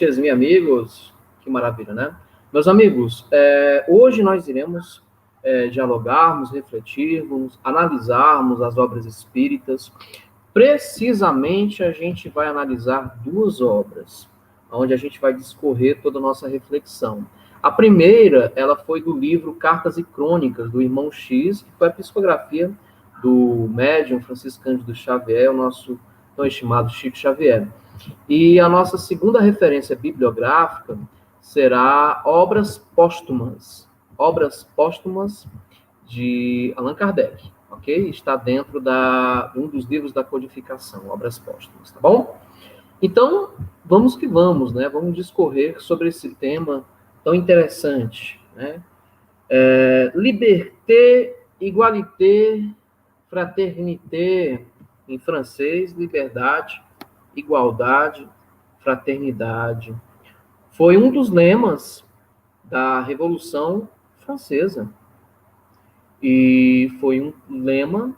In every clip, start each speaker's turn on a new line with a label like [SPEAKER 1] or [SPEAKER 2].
[SPEAKER 1] Meus amigos, que maravilha, né? Meus amigos, hoje nós iremos dialogarmos, refletirmos, analisarmos as obras espíritas. Precisamente a gente vai analisar duas obras, onde a gente vai discorrer toda a nossa reflexão. A primeira, ela foi do livro Cartas e Crônicas, do Irmão X, que foi a psicografia do médium Francisco Cândido Xavier, o nosso tão estimado Chico Xavier. E a nossa segunda referência bibliográfica será Obras Póstumas de Allan Kardec, ok? Está dentro de um dos livros da codificação, Obras Póstumas, tá bom? Então, vamos que vamos, né? Vamos discorrer sobre esse tema tão interessante, né? Liberté, égalité, fraternité, em francês, liberdade, igualdade, fraternidade. Foi um dos lemas da Revolução Francesa. E foi um lema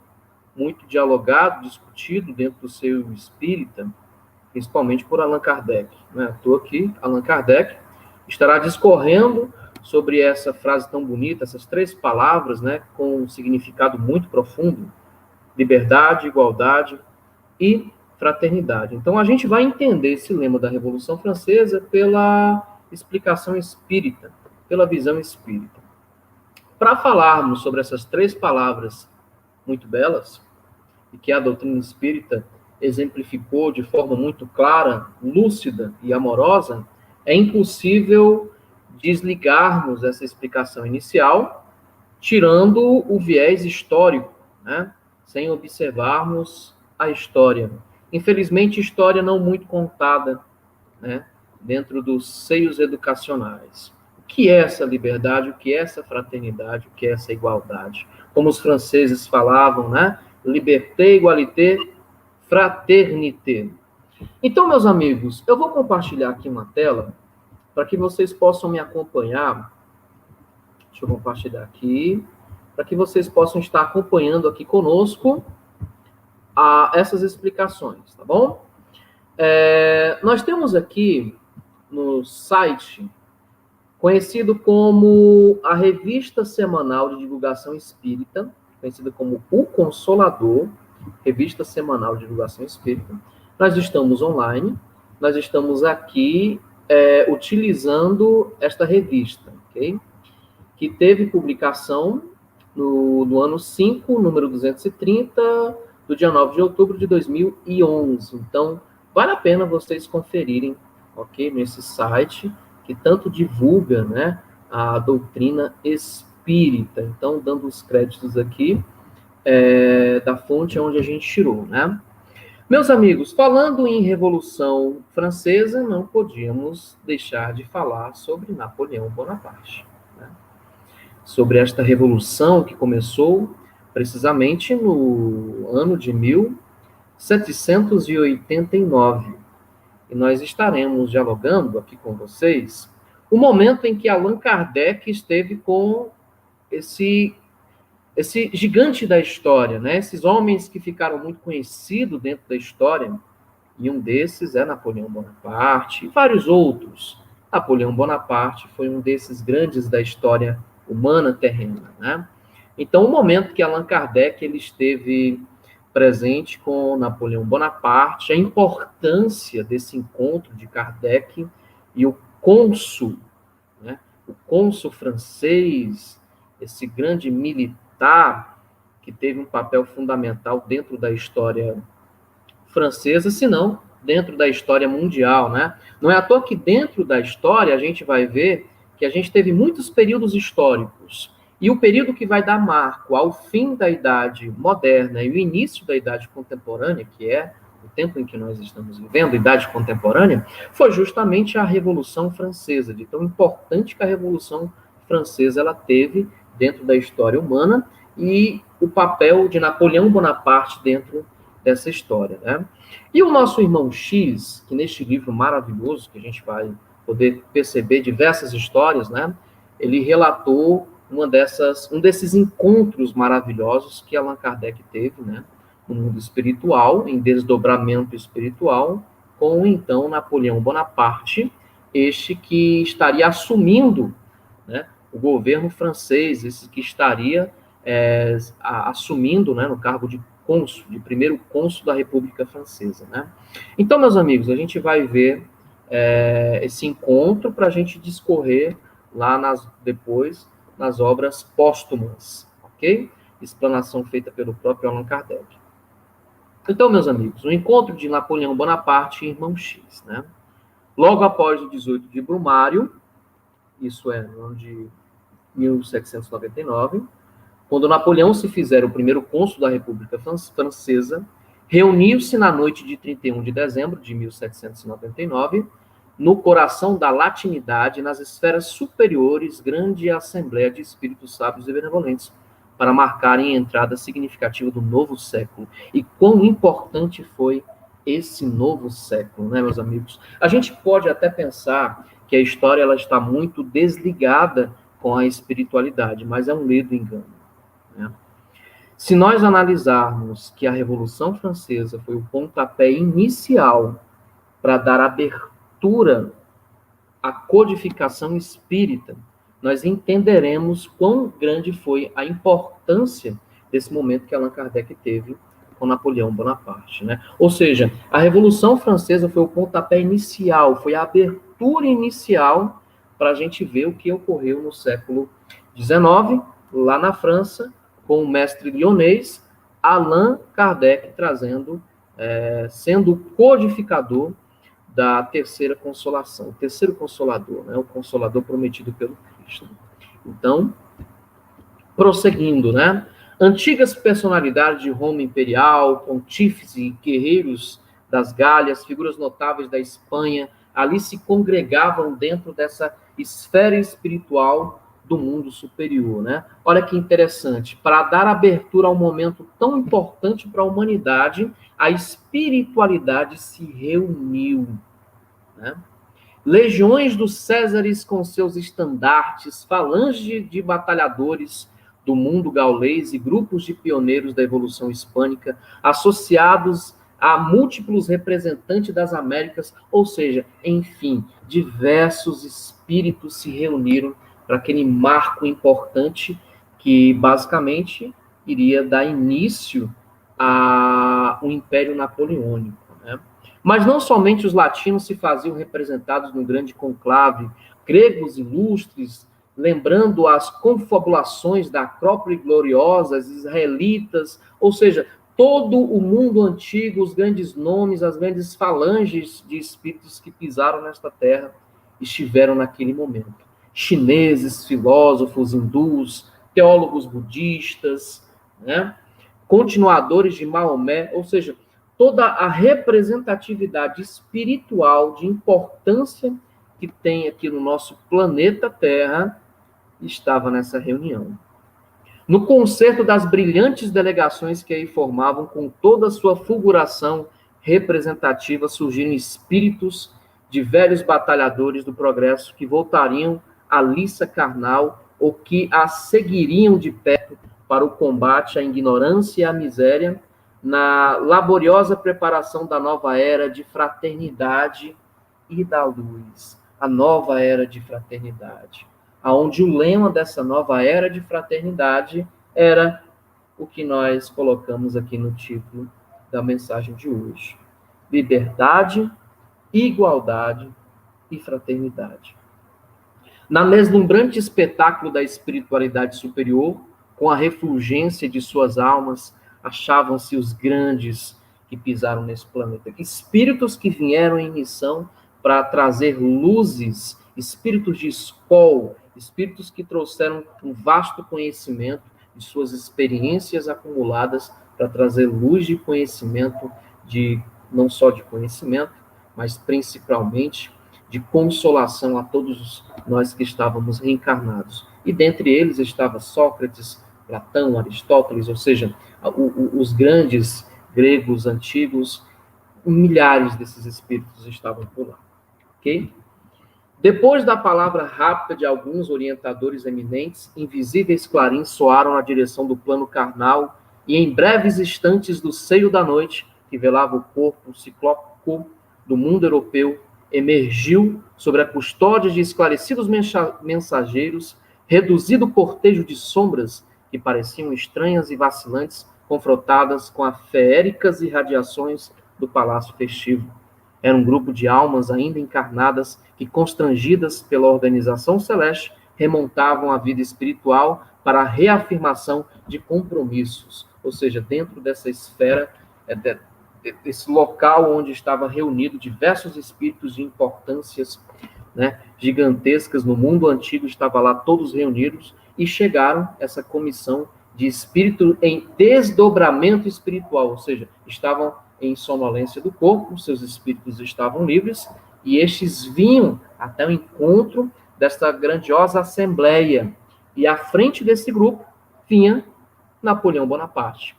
[SPEAKER 1] muito dialogado, discutido dentro do seio espírita, principalmente por Allan Kardec. Não é à toa que Allan Kardec estará discorrendo sobre essa frase tão bonita, essas três palavras, né, com um significado muito profundo: liberdade, igualdade e fraternidade. Então, a gente vai entender esse lema da Revolução Francesa pela explicação espírita, pela visão espírita. Para falarmos sobre essas três palavras muito belas, e que a doutrina espírita exemplificou de forma muito clara, lúcida e amorosa, é impossível desligarmos essa explicação inicial, tirando o viés histórico, né? Sem observarmos a história. Infelizmente, história não muito contada, né? Dentro dos seios educacionais. O que é essa liberdade? O que é essa fraternidade? O que é essa igualdade? Como os franceses falavam, né? Liberté, égalité, fraternité. Então, meus amigos, eu vou compartilhar aqui uma tela para que vocês possam me acompanhar. Deixa eu compartilhar aqui, para que vocês possam estar acompanhando aqui conosco essas explicações, tá bom? Nós temos aqui no site, conhecido como a Revista Semanal de Divulgação Espírita, conhecida como O Consolador, Revista Semanal de Divulgação Espírita. Nós estamos online, nós estamos aqui utilizando esta revista, ok? Que teve publicação no ano 5, número 230, do dia 9 de outubro de 2011. Então, vale a pena vocês conferirem, ok? Nesse site, que tanto divulga, né, a doutrina espírita. Então, dando os créditos aqui da fonte onde a gente tirou, né? Meus amigos, falando em Revolução Francesa, não podíamos deixar de falar sobre Napoleão Bonaparte, né? Sobre esta revolução que começou precisamente no ano de 1789. E nós estaremos dialogando aqui com vocês o momento em que Allan Kardec esteve com esse gigante da história, né? Esses homens que ficaram muito conhecidos dentro da história, e um desses é Napoleão Bonaparte, e vários outros. Napoleão Bonaparte foi um desses grandes da história humana terrena, né? Então, o momento que Allan Kardec ele esteve presente com Napoleão Bonaparte, a importância desse encontro de Kardec e o cônsul, né? O cônsul francês, esse grande militar que teve um papel fundamental dentro da história francesa, se não dentro da história mundial, né? Não é à toa que dentro da história a gente vai ver que a gente teve muitos períodos históricos. E o período que vai dar marco ao fim da Idade Moderna e o início da Idade Contemporânea, que é o tempo em que nós estamos vivendo, Idade Contemporânea, foi justamente a Revolução Francesa, de tão importante que a Revolução Francesa ela teve dentro da história humana e o papel de Napoleão Bonaparte dentro dessa história, né? E o nosso irmão X, que neste livro maravilhoso, que a gente vai poder perceber diversas histórias, né? Ele relatou um desses encontros maravilhosos que Allan Kardec teve, né? No mundo espiritual, em desdobramento espiritual, com, então, Napoleão Bonaparte, este que estaria assumindo, né, o governo francês, esse que estaria assumindo, né, no cargo de cônsul, de primeiro cônsul da República Francesa, né? Então, meus amigos, a gente vai ver esse encontro para a gente discorrer lá depois nas obras póstumas, ok? Explanação feita pelo próprio Allan Kardec. Então, meus amigos, o encontro de Napoleão Bonaparte e Irmão X, né? Logo após o 18 de Brumário, isso é, no ano de 1799, quando Napoleão se fizer o primeiro cônsul da República Francesa, reuniu-se na noite de 31 de dezembro de 1799, no coração da latinidade, nas esferas superiores, grande assembleia de espíritos sábios e benevolentes, para marcarem a entrada significativa do novo século. E quão importante foi esse novo século, né, meus amigos? A gente pode até pensar que a história ela está muito desligada com a espiritualidade, mas é um ledo engano, né? Se nós analisarmos que a Revolução Francesa foi o pontapé inicial para dar abertura à codificação espírita, nós entenderemos quão grande foi a importância desse momento que Allan Kardec teve com Napoleão Bonaparte, né? Ou seja, a Revolução Francesa foi o pontapé inicial, foi a abertura inicial para a gente ver o que ocorreu no século XIX, lá na França, com o mestre lyonês Allan Kardec trazendo, sendo o codificador da terceira consolação, o terceiro consolador, né? O consolador prometido pelo Cristo. Então, prosseguindo, né? Antigas personalidades de Roma imperial, pontífices e guerreiros das Gálias, figuras notáveis da Espanha, ali se congregavam dentro dessa esfera espiritual do mundo superior, né? Olha que interessante, para dar abertura a um momento tão importante para a humanidade, a espiritualidade se reuniu, né? Legiões dos Césares com seus estandartes, falange de batalhadores do mundo gaulês e grupos de pioneiros da evolução hispânica, associados a múltiplos representantes das Américas, ou seja, enfim, diversos espíritos se reuniram para aquele marco importante que, basicamente, iria dar início ao Império Napoleônico, né? Mas não somente os latinos se faziam representados no grande conclave, gregos ilustres, lembrando as confabulações da Acrópole gloriosa, os israelitas, ou seja, todo o mundo antigo, os grandes nomes, as grandes falanges de espíritos que pisaram nesta terra, estiveram naquele momento. Chineses, filósofos hindus, teólogos budistas, né? Continuadores de Maomé, ou seja, toda a representatividade espiritual de importância que tem aqui no nosso planeta Terra estava nessa reunião. No concerto das brilhantes delegações que aí formavam, com toda a sua fulguração representativa, surgiram espíritos de velhos batalhadores do progresso que voltariam à liça carnal ou que a seguiriam de perto para o combate à ignorância e à miséria, na laboriosa preparação da nova era de fraternidade e da luz. A nova era de fraternidade, aonde o lema dessa nova era de fraternidade era o que nós colocamos aqui no título da mensagem de hoje: liberdade, igualdade e fraternidade. Na deslumbrante espetáculo da espiritualidade superior, com a refulgência de suas almas, achavam-se os grandes que pisaram nesse planeta. Espíritos que vieram em missão para trazer luzes, espíritos de escola, espíritos que trouxeram um vasto conhecimento de suas experiências acumuladas para trazer luz de conhecimento, não só de conhecimento, mas principalmente de consolação a todos nós que estávamos reencarnados. E dentre eles estava Sócrates, Platão, Aristóteles, ou seja, os grandes gregos antigos, milhares desses espíritos estavam por lá. Ok? Depois da palavra rápida de alguns orientadores eminentes, invisíveis clarins soaram na direção do plano carnal e em breves instantes do seio da noite, que velava o corpo ciclópico do mundo europeu, emergiu sobre a custódia de esclarecidos mensageiros, reduzido cortejo de sombras que pareciam estranhas e vacilantes, confrontadas com as feéricas irradiações do palácio festivo. Era um grupo de almas ainda encarnadas que, constrangidas pela organização celeste, remontavam à vida espiritual para a reafirmação de compromissos. Ou seja, dentro dessa esfera, esse local onde estavam reunidos diversos espíritos de importâncias, né, gigantescas no mundo antigo, estavam lá todos reunidos e chegaram essa comissão de espírito em desdobramento espiritual, ou seja, estavam em sonolência do corpo, seus espíritos estavam livres, e estes vinham até o encontro desta grandiosa assembleia. E à frente desse grupo vinha Napoleão Bonaparte,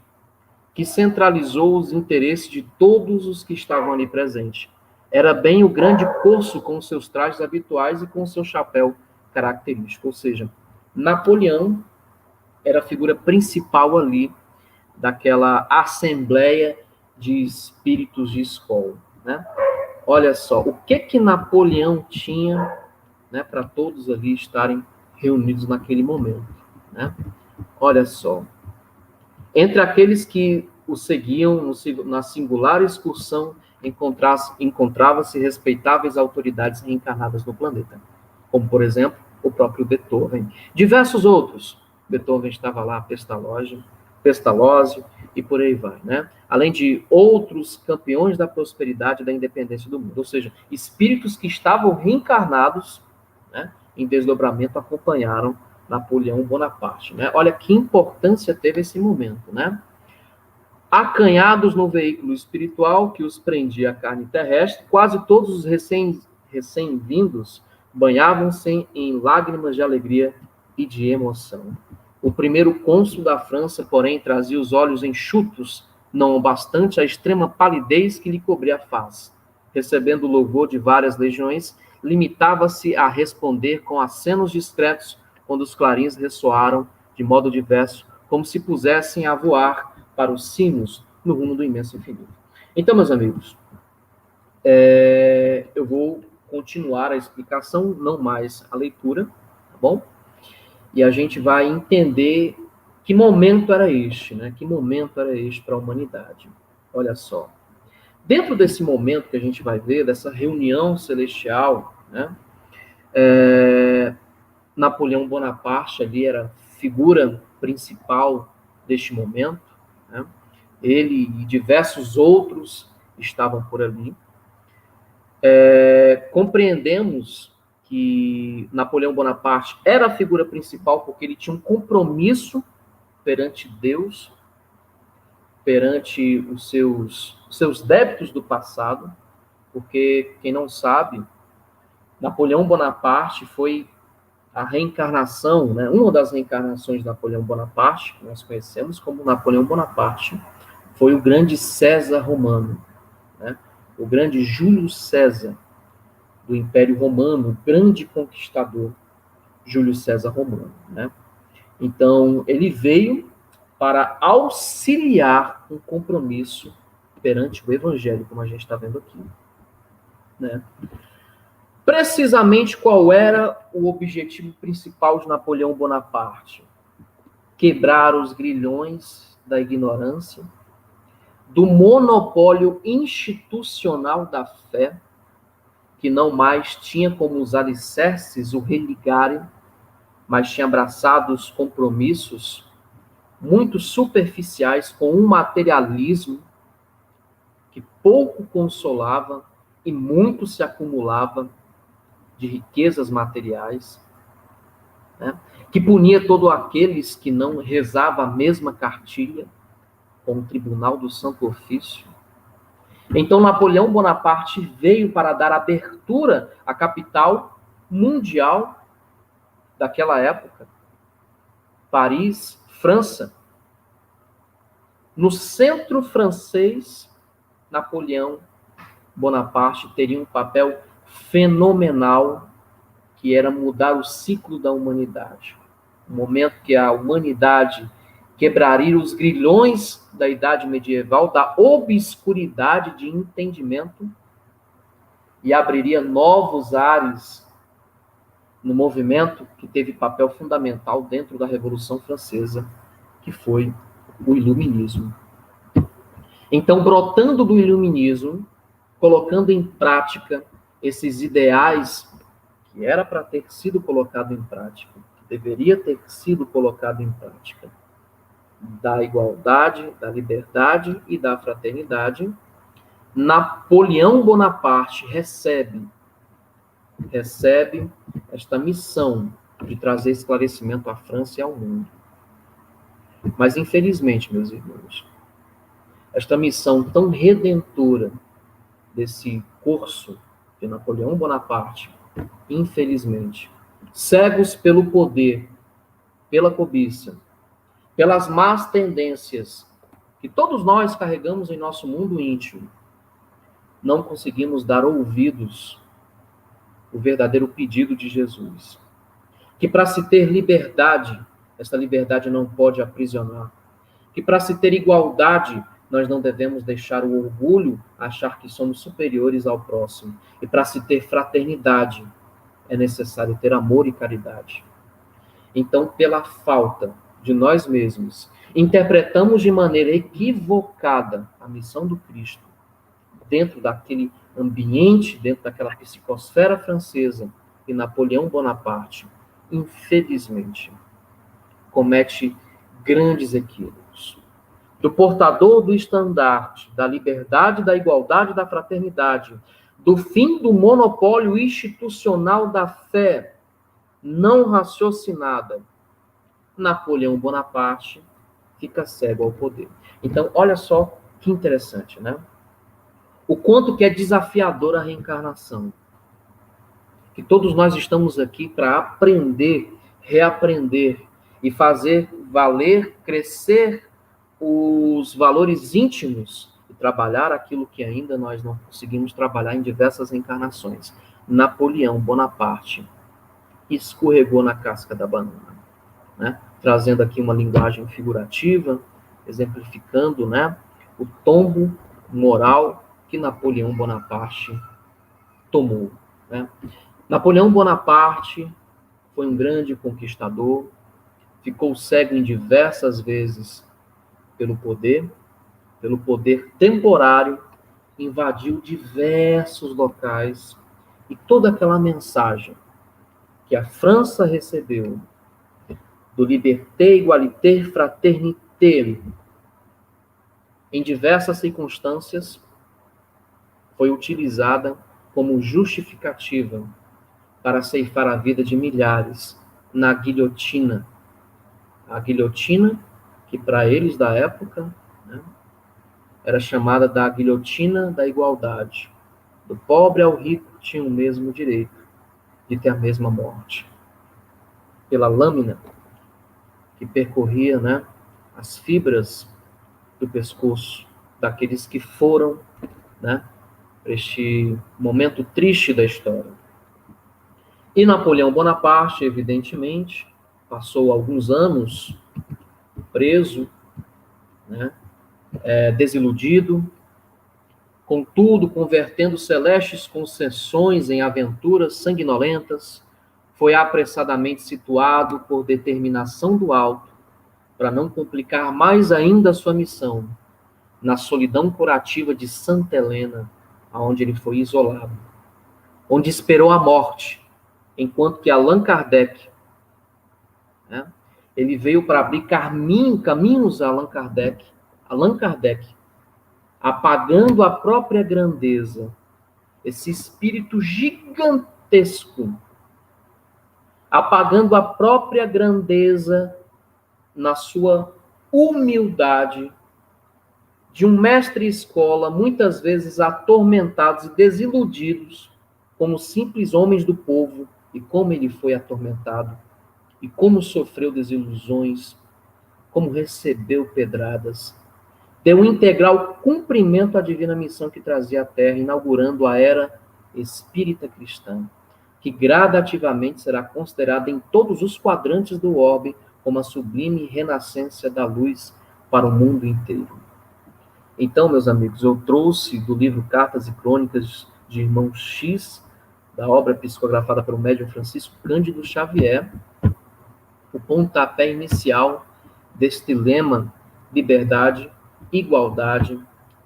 [SPEAKER 1] que centralizou os interesses de todos os que estavam ali presentes. Era bem o grande corso com seus trajes habituais e com seu chapéu característico, ou seja, Napoleão era a figura principal ali daquela assembleia de espíritos de escola, né? Olha só, o que Napoleão tinha, né, para todos ali estarem reunidos naquele momento, né? Olha só, entre aqueles que o seguiam na singular excursão, encontrava-se respeitáveis autoridades reencarnadas no planeta, como, por exemplo, o próprio Beethoven. Diversos outros. Beethoven estava lá, Pestalozzi, e por aí vai, né? Além de outros campeões da prosperidade e da independência do mundo, ou seja, espíritos que estavam reencarnados, né, em desdobramento, acompanharam Napoleão Bonaparte, né? Olha que importância teve esse momento, né? Acanhados no veículo espiritual que os prendia à carne terrestre, quase todos os recém-vindos banhavam-se em lágrimas de alegria e de emoção. O primeiro cônsul da França, porém, trazia os olhos enxutos, não bastante a extrema palidez que lhe cobria a face. Recebendo o louvor de várias legiões, limitava-se a responder com acenos discretos quando os clarins ressoaram de modo diverso, como se pusessem a voar para os sinos no rumo do imenso infinito. Então, meus amigos, eu vou continuar a explicação, não mais a leitura, tá bom? E a gente vai entender que momento era este, né? Que momento era este para a humanidade. Olha só. Dentro desse momento que a gente vai ver, dessa reunião celestial, né? Napoleão Bonaparte ali era figura principal deste momento, né? Ele e diversos outros estavam por ali. Compreendemos que Napoleão Bonaparte era a figura principal porque ele tinha um compromisso perante Deus, perante os seus débitos do passado, porque, quem não sabe, Napoleão Bonaparte foi a reencarnação, né, uma das reencarnações de Napoleão Bonaparte, que nós conhecemos como Napoleão Bonaparte, foi o grande César romano, né, o grande Júlio César, do Império Romano, o grande conquistador, Júlio César Romano, né? Então, ele veio para auxiliar um compromisso perante o Evangelho, como a gente está vendo aqui, né? Precisamente qual era o objetivo principal de Napoleão Bonaparte? Quebrar os grilhões da ignorância, do monopólio institucional da fé, que não mais tinha como os alicerces o religarem, mas tinha abraçado os compromissos muito superficiais com um materialismo que pouco consolava e muito se acumulava de riquezas materiais, né? Que punia todos aqueles que não rezavam a mesma cartilha com o Tribunal do Santo Ofício. Então, Napoleão Bonaparte veio para dar abertura à capital mundial daquela época, Paris, França. No centro francês, Napoleão Bonaparte teria um papel fenomenal, que era mudar o ciclo da humanidade. O momento que a humanidade quebraria os grilhões da Idade Medieval, da obscuridade de entendimento, e abriria novos ares no movimento que teve papel fundamental dentro da Revolução Francesa, que foi o Iluminismo. Então, brotando do Iluminismo, colocando em prática esses ideais que era para ter sido colocado em prática, que deveria ter sido colocado em prática, da igualdade, da liberdade e da fraternidade, Napoleão Bonaparte recebe esta missão de trazer esclarecimento à França e ao mundo. Mas, infelizmente, meus irmãos, esta missão tão redentora desse curso de Napoleão Bonaparte, infelizmente, cegos pelo poder, pela cobiça, pelas más tendências que todos nós carregamos em nosso mundo íntimo, não conseguimos dar ouvidos ao verdadeiro pedido de Jesus. Que para se ter liberdade, essa liberdade não pode aprisionar. Que para se ter igualdade, nós não devemos deixar o orgulho achar que somos superiores ao próximo. E para se ter fraternidade, é necessário ter amor e caridade. Então, pela falta de nós mesmos, interpretamos de maneira equivocada a missão do Cristo dentro daquele ambiente, dentro daquela psicosfera francesa, e Napoleão Bonaparte, infelizmente, comete grandes equívocos. Do portador do estandarte, da liberdade, da igualdade, da fraternidade, do fim do monopólio institucional da fé não raciocinada, Napoleão Bonaparte fica cego ao poder. Então, olha só que interessante, né? O quanto que é desafiadora a reencarnação. Que todos nós estamos aqui para aprender, reaprender e fazer valer, crescer os valores íntimos e trabalhar aquilo que ainda nós não conseguimos trabalhar em diversas reencarnações. Napoleão Bonaparte escorregou na casca da banana, né? Trazendo aqui uma linguagem figurativa, exemplificando, né, o tombo moral que Napoleão Bonaparte tomou, né? Napoleão Bonaparte foi um grande conquistador, ficou cego em diversas vezes pelo poder temporário, invadiu diversos locais, e toda aquela mensagem que a França recebeu do liberté, égalité, fraternité, em diversas circunstâncias, foi utilizada como justificativa para ceifar a vida de milhares na guilhotina. A guilhotina, que para eles da época, né, era chamada da guilhotina da igualdade. Do pobre ao rico tinha o mesmo direito de ter a mesma morte. Pela lâmina que percorria, né, as fibras do pescoço daqueles que foram, né, para este momento triste da história. E Napoleão Bonaparte, evidentemente, passou alguns anos preso, né, desiludido, contudo, convertendo celestes concessões em aventuras sanguinolentas, foi apressadamente situado por determinação do alto, para não complicar mais ainda a sua missão, na solidão curativa de Santa Helena, onde ele foi isolado, onde esperou a morte, enquanto que Allan Kardec, né, ele veio para abrir caminhos a Allan Kardec, apagando a própria grandeza, esse espírito gigantesco, apagando a própria grandeza na sua humildade de um mestre-escola, muitas vezes atormentados e desiludidos, como simples homens do povo, e como ele foi atormentado, e como sofreu desilusões, como recebeu pedradas, deu integral cumprimento à divina missão que trazia à Terra, inaugurando a era espírita cristã, que gradativamente será considerada em todos os quadrantes do orbe como a sublime renascença da luz para o mundo inteiro. Então, meus amigos, eu trouxe do livro Cartas e Crônicas de Irmão X, da obra psicografada pelo médium Francisco Cândido Xavier, o pontapé inicial deste lema: liberdade, igualdade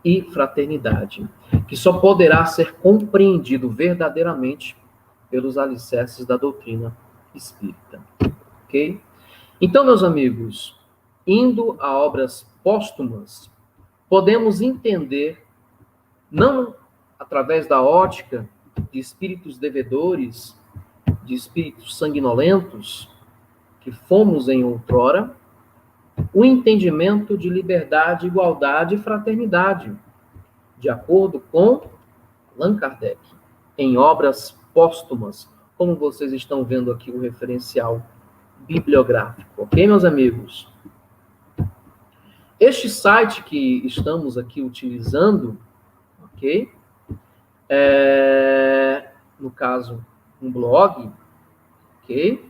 [SPEAKER 1] e fraternidade, que só poderá ser compreendido verdadeiramente pelos alicerces da doutrina espírita. Ok? Então, meus amigos, indo a obras póstumas, podemos entender, não através da ótica de espíritos devedores, de espíritos sanguinolentos, que fomos em outrora, o entendimento de liberdade, igualdade e fraternidade, de acordo com Allan Kardec, em obras póstumas, como vocês estão vendo aqui o referencial bibliográfico, ok, meus amigos? Este site que estamos aqui utilizando, ok, no caso, um blog, ok,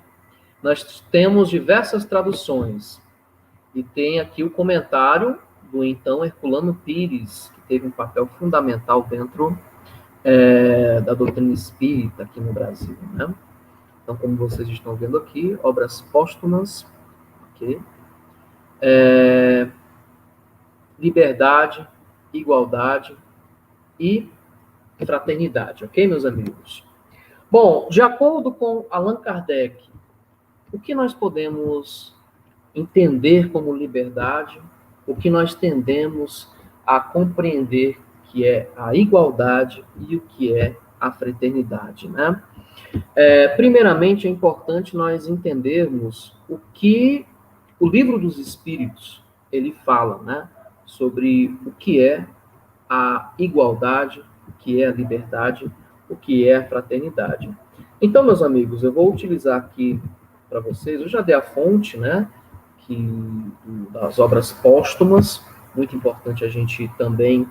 [SPEAKER 1] nós temos diversas traduções, e tem aqui o comentário do então Herculano Pires, que teve um papel fundamental dentro da doutrina espírita aqui no Brasil, né? Então, como vocês estão vendo aqui, obras póstumas, ok? Liberdade, igualdade e fraternidade, ok, meus amigos? Bom, de acordo com Allan Kardec, o que nós podemos entender como liberdade, o que nós tendemos a compreender que é a igualdade e o que é a fraternidade, né? Primeiramente, é importante nós entendermos o que o Livro dos Espíritos ele fala, né? Sobre o que é a igualdade, o que é a liberdade, o que é a fraternidade. Então, meus amigos, eu vou utilizar aqui para vocês, eu já dei a fonte, né? Das obras póstumas, muito importante a gente também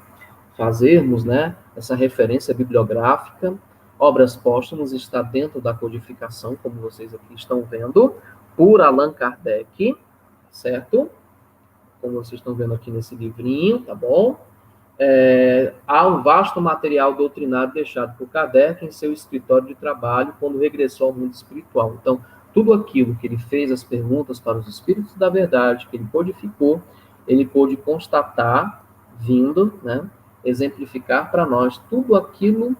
[SPEAKER 1] fazermos, né, essa referência bibliográfica. Obras póstumas está dentro da codificação, como vocês aqui estão vendo, por Allan Kardec, certo? Como vocês estão vendo aqui nesse livrinho, tá bom? Há um vasto material doutrinário deixado por Kardec em seu escritório de trabalho quando regressou ao mundo espiritual. Então, tudo aquilo que ele fez, as perguntas para os espíritos da verdade, que ele codificou, ele pôde constatar, vindo, né, exemplificar para nós tudo aquilo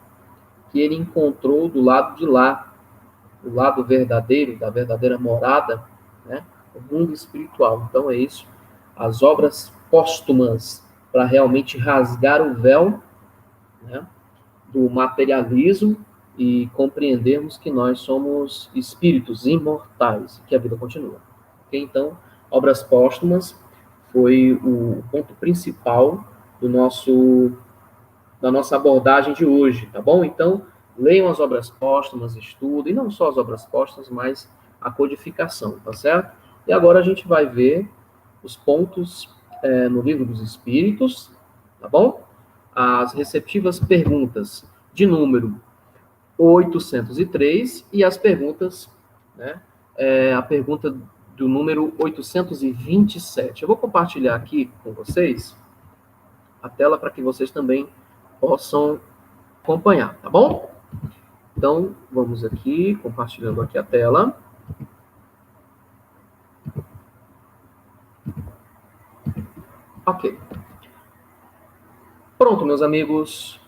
[SPEAKER 1] que ele encontrou do lado de lá, do lado verdadeiro, da verdadeira morada, né, o mundo espiritual. Então é isso, as obras póstumas, para realmente rasgar o véu, né, do materialismo e compreendermos que nós somos espíritos imortais, que a vida continua. Okay? Então, obras póstumas foi o ponto principal da nossa abordagem de hoje, tá bom? Então, leiam as obras póstumas, estudem, e não só as obras póstumas, mas a codificação, tá certo? E agora a gente vai ver os pontos no Livro dos Espíritos, tá bom? As receptivas perguntas de número 803 e as perguntas, né? A pergunta do número 827. Eu vou compartilhar aqui com vocês a tela para que vocês também possam acompanhar, tá bom? Então, vamos aqui, compartilhando aqui a tela. Ok. Pronto, meus amigos.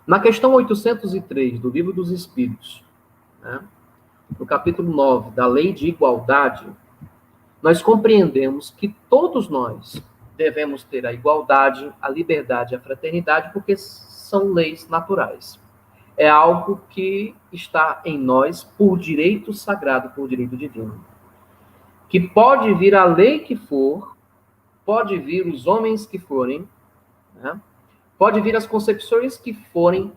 [SPEAKER 1] Na questão 803 do Livro dos Espíritos, né, no capítulo 9 da Lei de Igualdade, nós compreendemos que todos nós devemos ter a igualdade, a liberdade e a fraternidade, porque são leis naturais. É algo que está em nós por direito sagrado, por direito divino. Que pode vir a lei que for, pode vir os homens que forem, né? Pode vir as concepções que forem,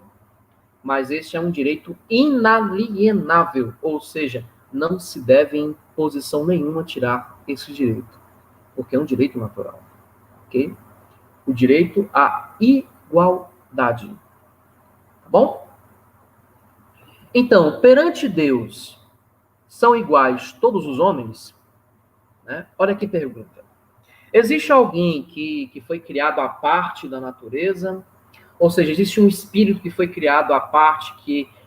[SPEAKER 1] mas este é um direito inalienável, ou seja, não se deve em posição nenhuma tirar esse direito, porque é um direito natural, ok? O direito à igualdade, tá bom? Então, perante Deus, são iguais todos os homens? Né? Olha que pergunta. Existe alguém que foi criado à parte da natureza Ou seja, existe um espírito que foi criado à parte,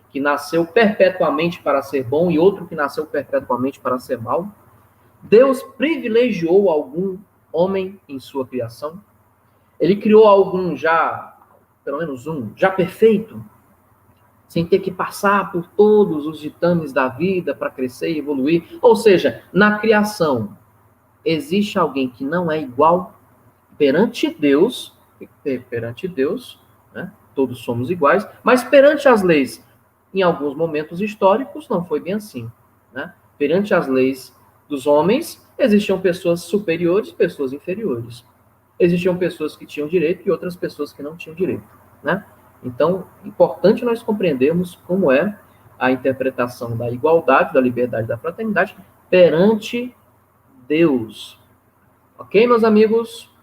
[SPEAKER 1] que nasceu perpetuamente para ser bom e outro que nasceu perpetuamente para ser mal? Deus privilegiou algum homem em sua criação? Ele criou algum já, pelo menos um, já perfeito, sem ter que passar por todos os ditames da vida para crescer e evoluir? Ou seja, na criação, existe alguém que não é igual perante Deus, né? Todos somos iguais, mas perante as leis, em alguns momentos históricos, não foi bem assim, né? Perante as leis dos homens, existiam pessoas superiores e pessoas inferiores. Existiam pessoas que tinham direito e outras pessoas que não tinham direito, né? Então, importante nós compreendermos como é a interpretação da igualdade, da liberdade, da fraternidade perante Deus. Ok, meus amigos?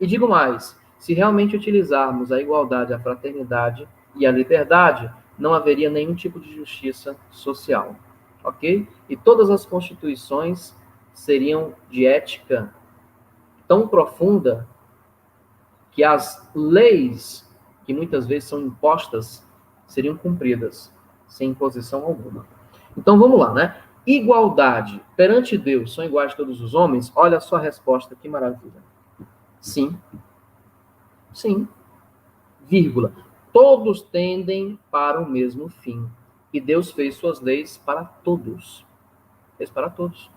[SPEAKER 1] E digo mais, se realmente utilizarmos a igualdade, a fraternidade e a liberdade, não haveria nenhum tipo de justiça social, ok? E todas as constituições seriam de ética tão profunda que as leis que muitas vezes são impostas seriam cumpridas, sem imposição alguma. Então vamos lá, né? Igualdade perante Deus, são iguais todos os homens? Olha a sua resposta, que maravilha. Sim. Sim, vírgula. Todos tendem para o mesmo fim. E Deus fez suas leis para todos. Fez para todos.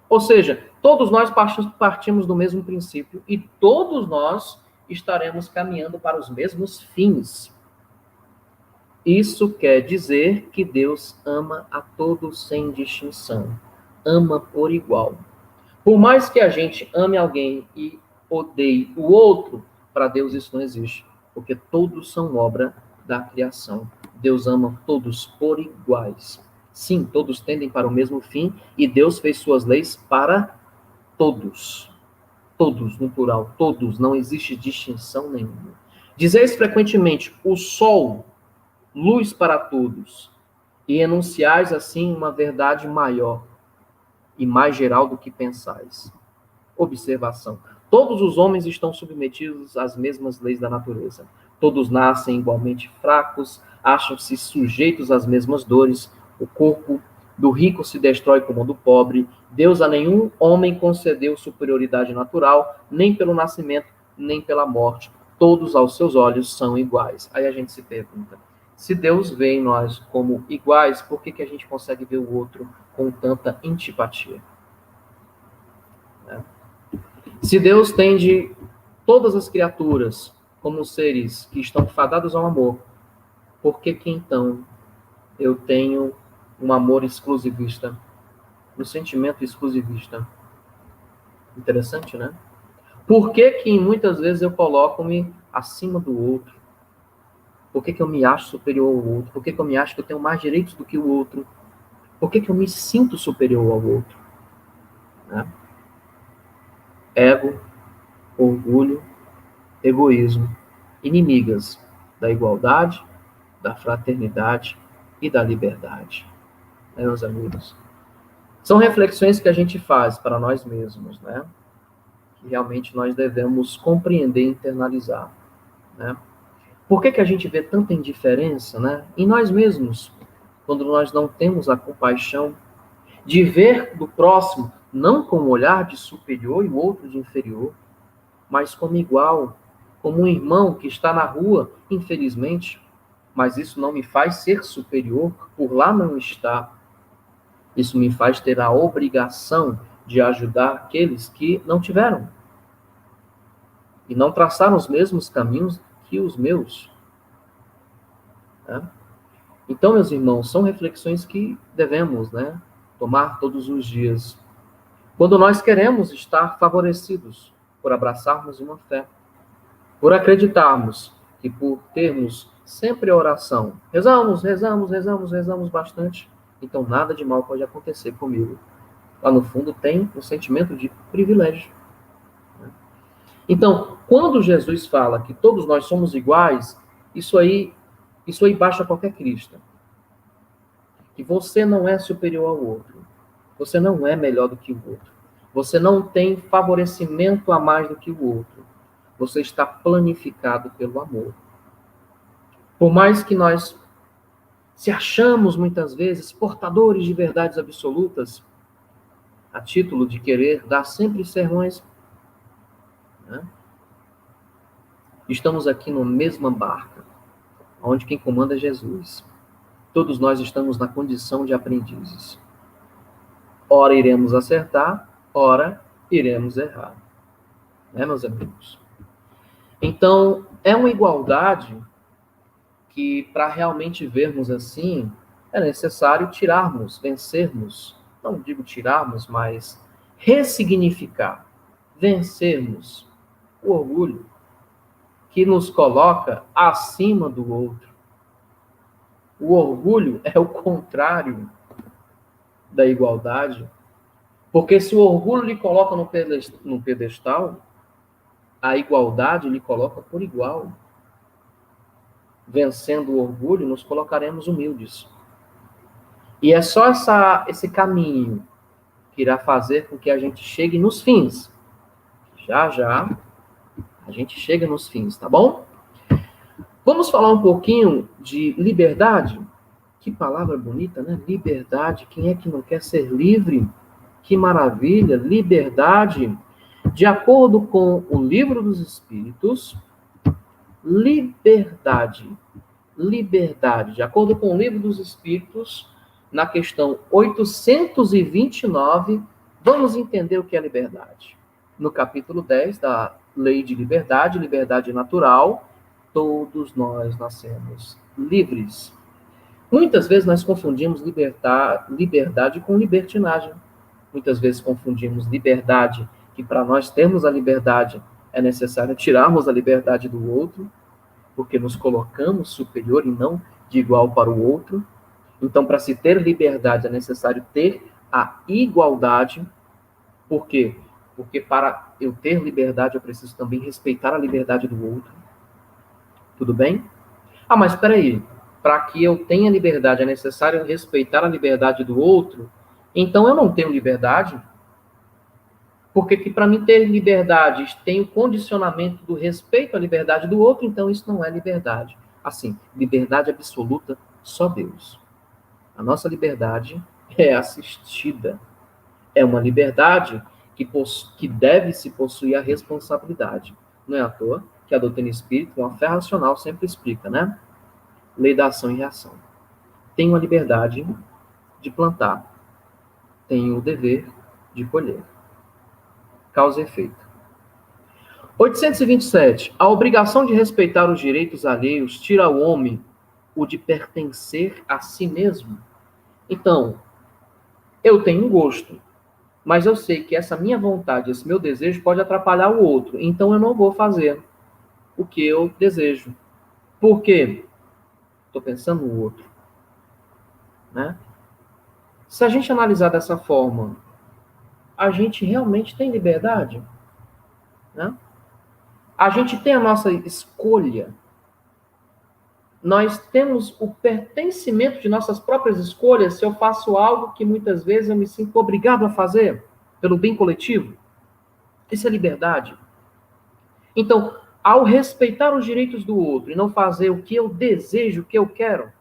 [SPEAKER 1] Ou seja, todos nós partimos do mesmo princípio e todos nós estaremos caminhando para os mesmos fins. Isso quer dizer que Deus ama a todos sem distinção. Ama por igual. Por mais que a gente ame alguém e odeie o outro, para Deus isso não existe, porque todos são obra da criação. Deus ama todos por iguais. Sim, todos tendem para o mesmo fim e Deus fez suas leis para todos. Todos, no plural, todos, não existe distinção nenhuma. Dizeis frequentemente, o sol, luz para todos, e enunciais assim uma verdade maior e mais geral do que pensais. Observação. Todos os homens estão submetidos às mesmas leis da natureza. Todos nascem igualmente fracos, acham-se sujeitos às mesmas dores. O corpo do rico se destrói como o do pobre. Deus a nenhum homem concedeu superioridade natural, nem pelo nascimento, nem pela morte. Todos aos seus olhos são iguais. Aí a gente se pergunta, se Deus vê em nós como iguais, por que a gente consegue ver o outro com tanta antipatia? Se Deus tende todas as criaturas como seres que estão fadados ao amor, por que então eu tenho um amor exclusivista, um sentimento exclusivista? Interessante, né? Por que muitas vezes eu coloco-me acima do outro? Por que eu me acho superior ao outro? Por que eu me acho que eu tenho mais direitos do que o outro? Por que eu me sinto superior ao outro? Né? Ego, orgulho, egoísmo, inimigas da igualdade, da fraternidade e da liberdade. Né, meus amigos? São reflexões que a gente faz para nós mesmos, né? Que realmente nós devemos compreender e internalizar, né? Por que a gente vê tanta indiferença, né? Em nós mesmos, quando nós não temos a compaixão de ver do próximo, não com um olhar de superior e o outro de inferior, mas como igual, como um irmão que está na rua, infelizmente, mas isso não me faz ser superior, por lá não está. Isso me faz ter a obrigação de ajudar aqueles que não tiveram e não traçaram os mesmos caminhos que os meus. Né? Então, meus irmãos, são reflexões que devemos, né, tomar todos os dias. Quando nós queremos estar favorecidos por abraçarmos uma fé, por acreditarmos que por termos sempre a oração, rezamos bastante, então nada de mal pode acontecer comigo. Lá no fundo tem um sentimento de privilégio. Então, quando Jesus fala que todos nós somos iguais, isso aí baixa qualquer crista. Que você não é superior ao outro. Você não é melhor do que o outro. Você não tem favorecimento a mais do que o outro. Você está planificado pelo amor. Por mais que nós se achamos muitas vezes portadores de verdades absolutas, a título de querer dar sempre sermões, né? Estamos aqui na mesma barca, onde quem comanda é Jesus. Todos nós estamos na condição de aprendizes. Ora iremos acertar, ora iremos errar. Né, meus amigos? Então, é uma igualdade que, para realmente vermos assim, é necessário tirarmos, vencermos, não digo tirarmos, mas ressignificar, vencermos o orgulho que nos coloca acima do outro. O orgulho é o contrário da igualdade, porque se o orgulho lhe coloca no pedestal, a igualdade lhe coloca por igual. Vencendo o orgulho, nos colocaremos humildes. E é só esse caminho que irá fazer com que a gente chegue nos fins. Já, já, a gente chega nos fins, tá bom? Vamos falar um pouquinho de liberdade? Que palavra bonita, né? Liberdade. Quem é que não quer ser livre? Que maravilha! Liberdade. De acordo com o Livro dos Espíritos, liberdade. Liberdade. De acordo com o Livro dos Espíritos, na questão 829, vamos entender o que é liberdade. No capítulo 10 da Lei de Liberdade, liberdade natural, todos nós nascemos livres. Muitas vezes nós confundimos liberdade com libertinagem. Muitas vezes confundimos liberdade, que para nós termos a liberdade é necessário tirarmos a liberdade do outro, porque nos colocamos superior e não de igual para o outro. Então, para se ter liberdade, é necessário ter a igualdade. Por quê? Porque para eu ter liberdade, eu preciso também respeitar a liberdade do outro. Tudo bem? Ah, mas espera aí. Para que eu tenha liberdade, é necessário respeitar a liberdade do outro? Então, eu não tenho liberdade? Porque que para mim ter liberdade tem o condicionamento do respeito à liberdade do outro, então isso não é liberdade. Assim, liberdade absoluta, só Deus. A nossa liberdade é assistida. É uma liberdade que deve se possuir a responsabilidade. Não é à toa que a doutrina espírita, uma fé racional, sempre explica, né? Lei da ação e reação. Tenho a liberdade de plantar. Tenho o dever de colher. Causa e efeito. 827. A obrigação de respeitar os direitos alheios tira ao homem o de pertencer a si mesmo. Então, eu tenho um gosto, mas eu sei que essa minha vontade, esse meu desejo pode atrapalhar o outro. Então, eu não vou fazer o que eu desejo. Por quê? Estou pensando no outro. Né? Se a gente analisar dessa forma, a gente realmente tem liberdade? Né? A gente tem a nossa escolha. Nós temos o pertencimento de nossas próprias escolhas se eu faço algo que muitas vezes eu me sinto obrigado a fazer pelo bem coletivo. Isso é liberdade. Então, ao respeitar os direitos do outro e não fazer o que eu desejo, o que eu quero,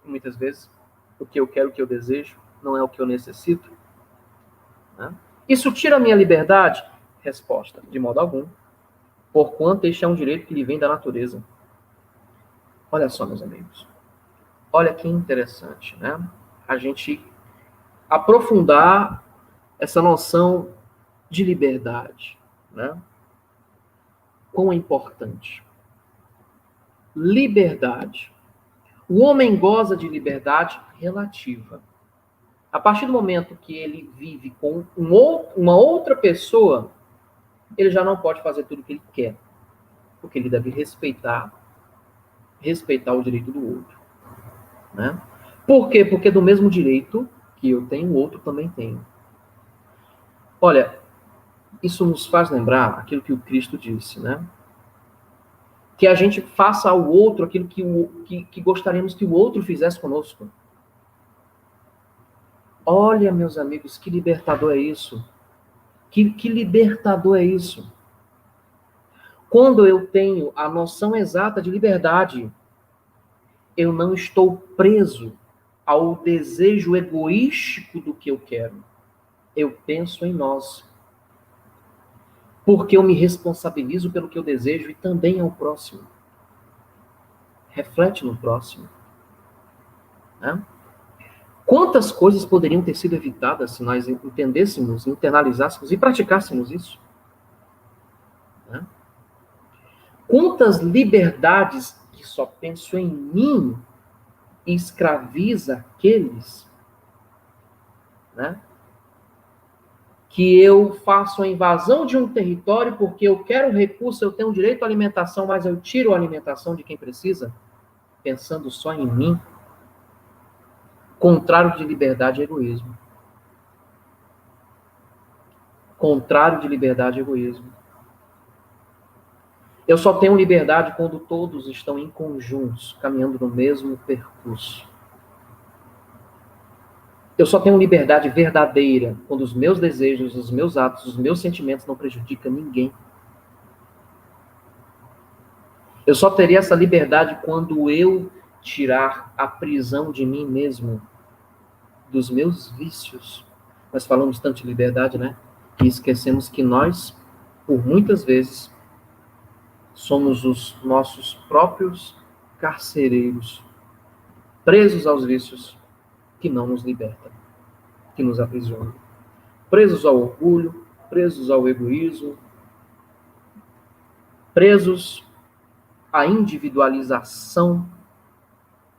[SPEAKER 1] muitas vezes o que eu quero, o que eu desejo, não é o que eu necessito. Né? Isso tira a minha liberdade? Resposta, de modo algum. Porquanto este é um direito que lhe vem da natureza. Olha só, meus amigos. Olha que interessante, né? A gente aprofundar essa noção de liberdade, né? Quão é importante. Liberdade. O homem goza de liberdade relativa. A partir do momento que ele vive com uma outra pessoa, ele já não pode fazer tudo o que ele quer, porque ele deve respeitar o direito do outro. Né? Por quê? Porque do mesmo direito que eu tenho, o outro também tem. Olha, isso nos faz lembrar aquilo que o Cristo disse, né? Que a gente faça ao outro aquilo que gostaríamos que o outro fizesse conosco. Olha, meus amigos, que libertador é isso? Que libertador é isso? Quando eu tenho a noção exata de liberdade, eu não estou preso ao desejo egoístico do que eu quero. Eu penso em nós. Porque eu me responsabilizo pelo que eu desejo e também ao próximo. Reflete no próximo. Né? Quantas coisas poderiam ter sido evitadas se nós entendêssemos, internalizássemos e praticássemos isso? Né? Quantas liberdades que só penso em mim escraviza aqueles, né? Que eu faço a invasão de um território porque eu quero recurso, eu tenho direito à alimentação, mas eu tiro a alimentação de quem precisa, pensando só em mim. Contrário de liberdade é egoísmo. Contrário de liberdade é egoísmo. Eu só tenho liberdade quando todos estão em conjuntos, caminhando no mesmo percurso. Eu só tenho liberdade verdadeira quando os meus desejos, os meus atos, os meus sentimentos não prejudicam ninguém. Eu só teria essa liberdade quando eu tirar a prisão de mim mesmo, dos meus vícios. Nós falamos tanto de liberdade, né? Que esquecemos que nós, por muitas vezes, somos os nossos próprios carcereiros, presos aos vícios que não nos libertam, que nos aprisionam. Presos ao orgulho, presos ao egoísmo, presos à individualização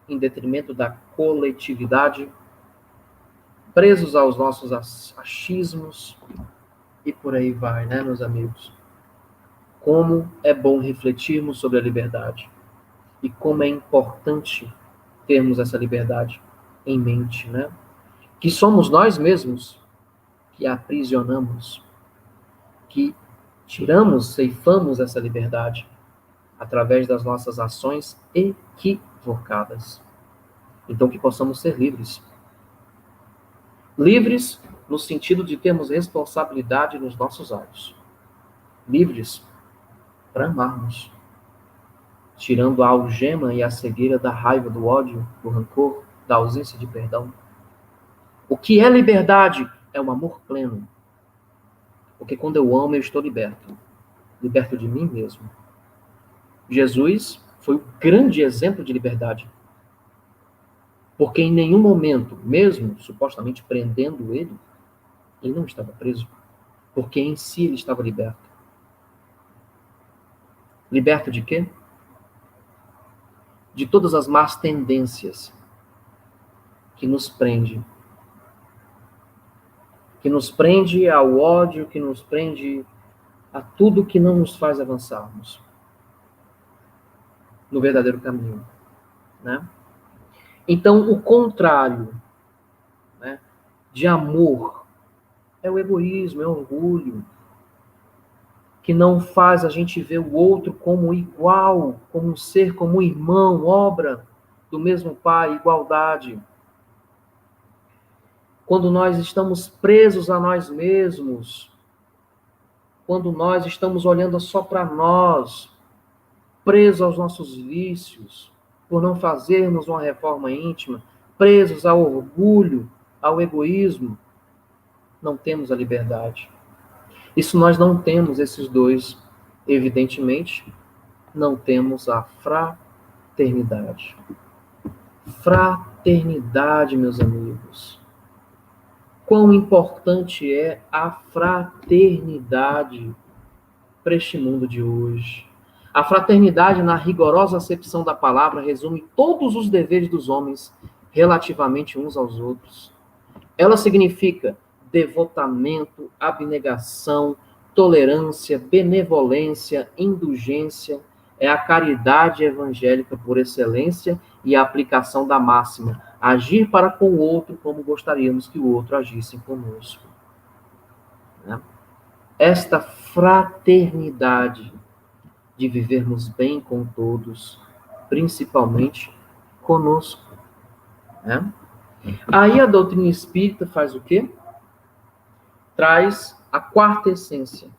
[SPEAKER 1] em detrimento da coletividade, presos aos nossos achismos e por aí vai, né, meus amigos? Como é bom refletirmos sobre a liberdade e como é importante termos essa liberdade em mente, né? Que somos nós mesmos que aprisionamos, que tiramos, ceifamos essa liberdade através das nossas ações equivocadas. Então, que possamos ser livres. Livres no sentido de termos responsabilidade nos nossos atos. Livres para amarmos. Tirando a algema e a cegueira da raiva, do ódio, do rancor, da ausência de perdão. O que é liberdade? É um amor pleno. Porque quando eu amo, eu estou liberto. Liberto de mim mesmo. Jesus foi o grande exemplo de liberdade. Porque em nenhum momento, mesmo supostamente prendendo ele não estava preso. Porque em si ele estava liberto. Liberto de quê? De todas as más tendências que nos prende. Que nos prende ao ódio, que nos prende a tudo que não nos faz avançarmos no verdadeiro caminho, né? Então, o contrário, né, de amor é o egoísmo, é o orgulho, que não faz a gente ver o outro como igual, como um ser, como um irmão, obra do mesmo Pai, igualdade. Quando nós estamos presos a nós mesmos, quando nós estamos olhando só para nós, presos aos nossos vícios, por não fazermos uma reforma íntima, presos ao orgulho, ao egoísmo, não temos a liberdade. E se nós não temos esses dois, evidentemente, não temos a fraternidade. Fraternidade, meus amigos. Quão importante é a fraternidade para este mundo de hoje. A fraternidade, na rigorosa acepção da palavra, resume todos os deveres dos homens relativamente uns aos outros. Ela significa devotamento, abnegação, tolerância, benevolência, indulgência. É a caridade evangélica por excelência e a aplicação da máxima: agir para com o outro como gostaríamos que o outro agisse conosco. Esta fraternidade de vivermos bem com todos, principalmente conosco. Né? Aí a doutrina espírita faz o quê? Traz a quarta essência.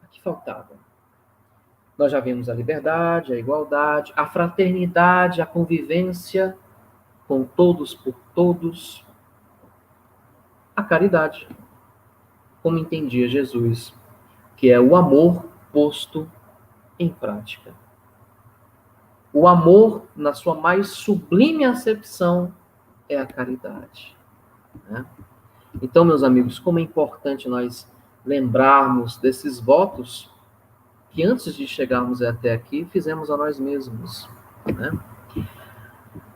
[SPEAKER 1] A que faltava. Nós já vimos a liberdade, a igualdade, a fraternidade, a convivência com todos por todos, a caridade, como entendia Jesus, que é o amor posto em prática. O amor, na sua mais sublime acepção, é a caridade, né? Então, meus amigos, como é importante nós lembrarmos desses votos que antes de chegarmos até aqui, fizemos a nós mesmos, né?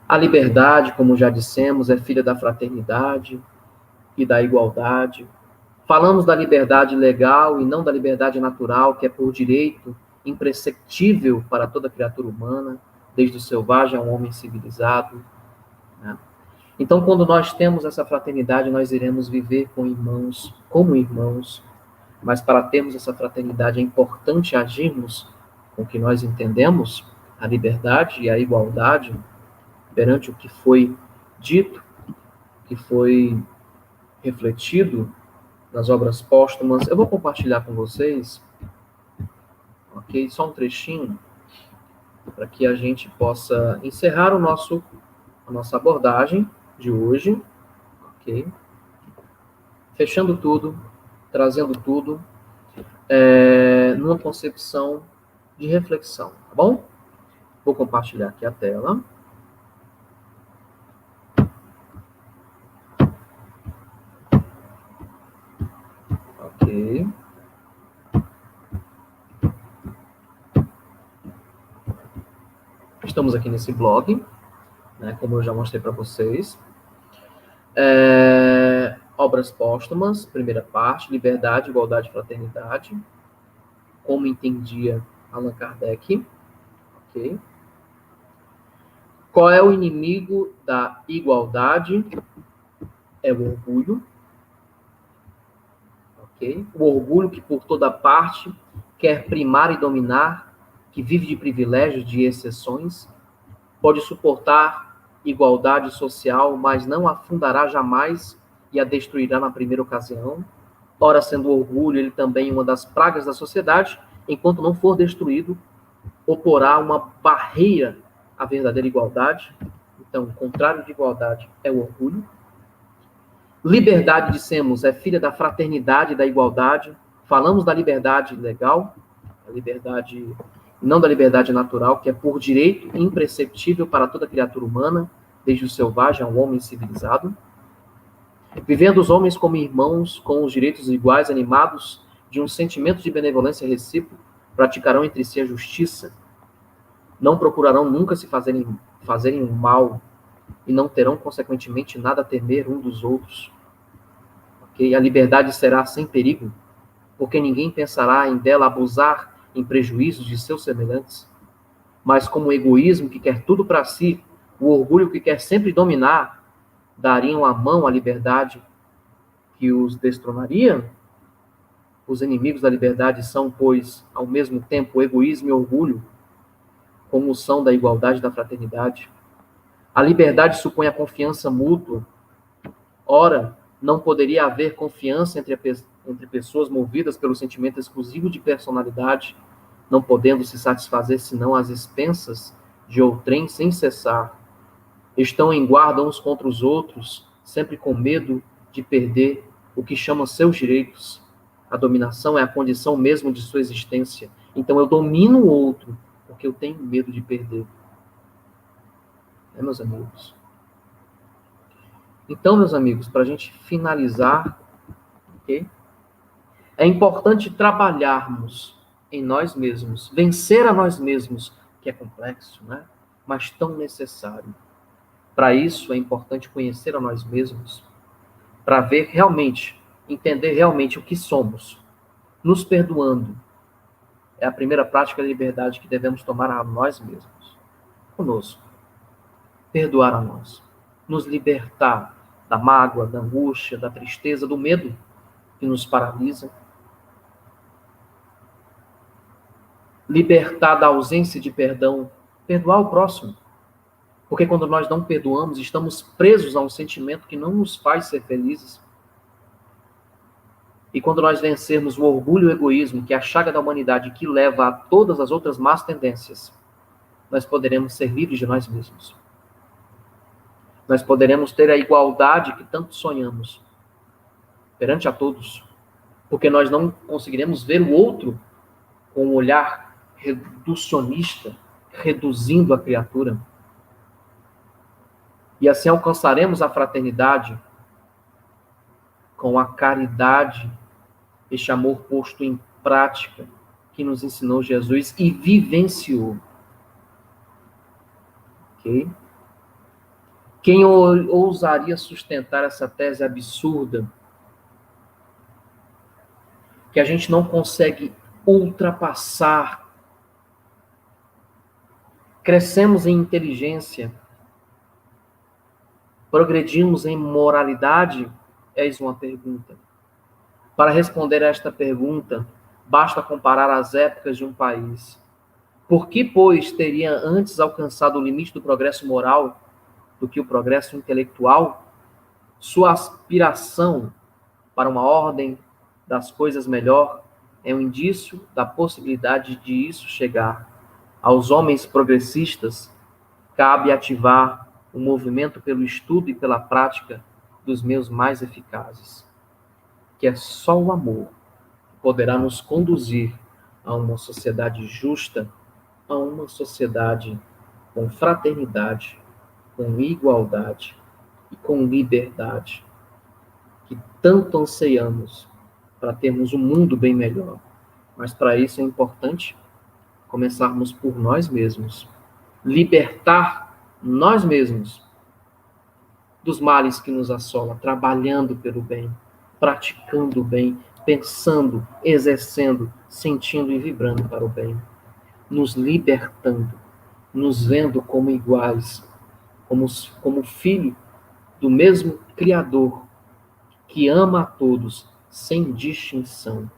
[SPEAKER 1] A liberdade, como já dissemos, é filha da fraternidade e da igualdade. Falamos da liberdade legal e não da liberdade natural, que é por direito imprescritível para toda criatura humana, desde o selvagem ao homem civilizado, né? Então, quando nós temos essa fraternidade, nós iremos viver com irmãos, como irmãos, mas para termos essa fraternidade é importante agirmos com o que nós entendemos, a liberdade e a igualdade, perante o que foi dito, que foi refletido nas obras póstumas. Eu vou compartilhar com vocês, ok? Só um trechinho, para que a gente possa encerrar a nossa abordagem de hoje, ok? Fechando tudo, trazendo tudo, numa concepção de reflexão, tá bom? Vou compartilhar aqui a tela. Ok. Estamos aqui nesse blog, né, como eu já mostrei para vocês. Obras póstumas, primeira parte, liberdade, igualdade e fraternidade, como entendia Allan Kardec. Ok. Qual é o inimigo da igualdade? É o orgulho. Ok. O orgulho que por toda parte quer primar e dominar, que vive de privilégios, de exceções, pode suportar igualdade social, mas não a fundará jamais e a destruirá na primeira ocasião. Ora, sendo o orgulho, ele também uma das pragas da sociedade, enquanto não for destruído, oporá uma barreira à verdadeira igualdade. Então, o contrário de igualdade é o orgulho. Liberdade, dissemos, é filha da fraternidade e da igualdade. Falamos da liberdade legal, a liberdade, não da liberdade natural, que é por direito imprescritível para toda criatura humana, desde o selvagem ao homem civilizado. Vivendo os homens como irmãos, com os direitos iguais, animados de um sentimento de benevolência recíproca, praticarão entre si a justiça, não procurarão nunca se fazerem o mal, e não terão, consequentemente, nada a temer um dos outros. Okay? A liberdade será sem perigo, porque ninguém pensará em dela abusar em prejuízos de seus semelhantes. Mas como o egoísmo que quer tudo para si, o orgulho que quer sempre dominar, dariam a mão à liberdade que os destronaria? Os inimigos da liberdade são, pois, ao mesmo tempo, o egoísmo e o orgulho, como são da igualdade e da fraternidade. A liberdade supõe a confiança mútua. Ora, não poderia haver confiança entre pessoas movidas pelo sentimento exclusivo de personalidade, não podendo se satisfazer senão às expensas de outrem sem cessar. Estão em guarda uns contra os outros, sempre com medo de perder o que chamam seus direitos. A dominação é a condição mesmo de sua existência. Então eu domino o outro, porque eu tenho medo de perder. Meus amigos? Então, meus amigos, para a gente finalizar, okay? É importante trabalharmos em nós mesmos, vencer a nós mesmos, que é complexo, né? Mas tão necessário. Para isso, é importante conhecer a nós mesmos, para ver realmente, entender realmente o que somos, nos perdoando. É a primeira prática da liberdade que devemos tomar a nós mesmos, conosco. Perdoar a nós, nos libertar da mágoa, da angústia, da tristeza, do medo que nos paralisa, libertar da ausência de perdão, perdoar o próximo, porque quando nós não perdoamos, estamos presos a um sentimento que não nos faz ser felizes. E quando nós vencermos o orgulho e o egoísmo, que é a chaga da humanidade que leva a todas as outras más tendências, nós poderemos ser livres de nós mesmos. Nós poderemos ter a igualdade que tanto sonhamos perante a todos, porque nós não conseguiremos ver o outro com um olhar reducionista, reduzindo a criatura. E assim alcançaremos a fraternidade com a caridade, este amor posto em prática que nos ensinou Jesus e vivenciou. Ok? Quem ousaria sustentar essa tese absurda que a gente não consegue ultrapassar? Crescemos em inteligência, progredimos em moralidade? Eis uma pergunta. Para responder a esta pergunta, basta comparar as épocas de um país. Por que, pois, teria antes alcançado o limite do progresso moral do que o progresso intelectual? Sua aspiração para uma ordem das coisas melhor é um indício da possibilidade de isso chegar. Aos homens progressistas, cabe ativar o movimento pelo estudo e pela prática dos meios mais eficazes, que é só o amor que poderá nos conduzir a uma sociedade justa, a uma sociedade com fraternidade, com igualdade e com liberdade, que tanto anseiamos para termos um mundo bem melhor. Mas para isso é importante começarmos por nós mesmos, libertar nós mesmos dos males que nos assolam, trabalhando pelo bem, praticando o bem, pensando, exercendo, sentindo e vibrando para o bem, nos libertando, nos vendo como iguais, como filho do mesmo Criador, que ama a todos, sem distinção,